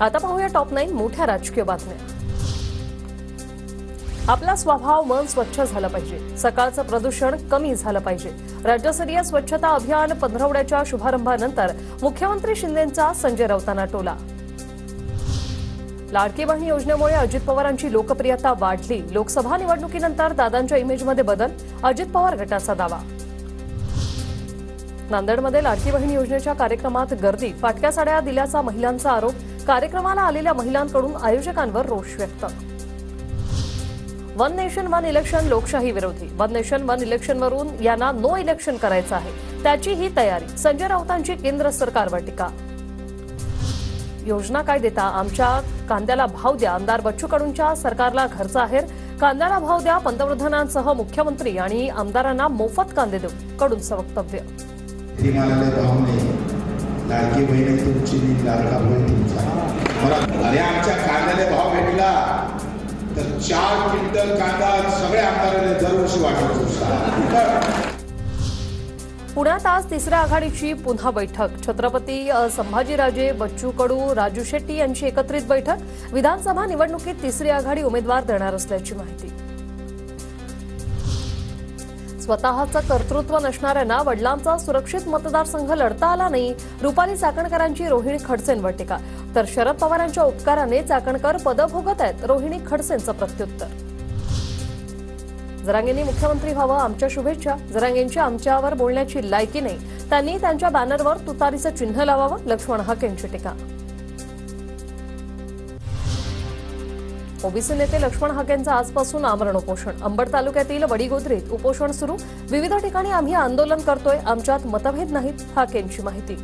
आता पाहूया टॉप 9 मोठ्या राजकीय बातम्या। आपला स्वभाव मन स्वच्छ झालं पाहिजे, सकाळचं प्रदूषण कमी झालं पाहिजे। राज्यस्तरीय स्वच्छता अभियान पंधरवड्याच्या शुभारंभानंतर मुख्यमंत्री शिंदेंचा संजय राऊतांना टोला। लाडकी बहीण योजनेमुळे अजित पवारांची लोकप्रियता वाढली, लोकसभा निवडणुकीनंतर दादांच्या इमेजमध्ये बदल, अजित पवार गटाचा दावा। नांदेडमध्ये लाडकी बहीण योजनेच्या कार्यक्रमात गर्दी, फाटक्या साड्या दिल्याचा महिलांचा आरोप, कार्यक्रमाला आलेल्या महिलांकडून आयोजकांवर रोष व्यक्त। वन नेशन वन इलेक्शन लोकशाही विरोधी, वन नेशन वन इलेक्शनवरून यांना नो इलेक्शन करायचं आहे, त्याची ही तयारी, संजय राऊतांची केंद्र सरकारवर टीका। योजना काय देता, आमच्या कांद्याला भाव द्या, आमदार बच्चू कडूंच्या सरकारला घरचा आहेर, कांद्याला भाव द्या, पंतप्रधानांसह मुख्यमंत्री आणि आमदारांना मोफत कांदे देऊ, कडूंचं वक्तव्य। लाडकी बहीण तुमची, लाडका बहीण तुमचा, अरे आमच्या कांद्याला भाव भेटला तर 4 क्विंटल कांदा सगळ्या आमदारांनी दरवर्षी वाटतो। पुण्यात आज तिसऱ्या आघाडीची पुन्हा बैठक, छत्रपती संभाजीराजे, बच्चू कडू, राजू शेट्टी यांची एकत्रित बैठक, विधानसभा निवडणुकीत तिसरी आघाडी उमेदवार देणार असल्याची माहिती। स्वतःचं कर्तृत्व नसणाऱ्यांना वडिलांचा सुरक्षित मतदारसंघ लढता आला नाही, रुपाली चाकणकरांची रोहिणी खडसेंवर टीका, तर शरद पवारांच्या उपकाराने चाकणकर पद भोगत आहेत, रोहिणी खडसेंचं प्रत्युत्तर। जरांगेंनी मुख्यमंत्री व्हावं, आमच्या शुभेच्छा, जरांगेंची आमच्यावर बोलण्याची लायकी नाही, त्यांनी त्यांच्या बॅनरवर तुतारीचं चिन्ह लावावं, लक्ष्मण हाकेंची टीका। ओबीसी नेते लक्ष्मण हाकेंचं आजपासून आमरण उपोषण, अंबड तालुक्यातील वडीगोद्रीत उपोषण सुरू, विविध ठिकाणी आम्ही आंदोलन करतोय, आमच्यात मतभेद नाहीत, हाकेंची माहिती।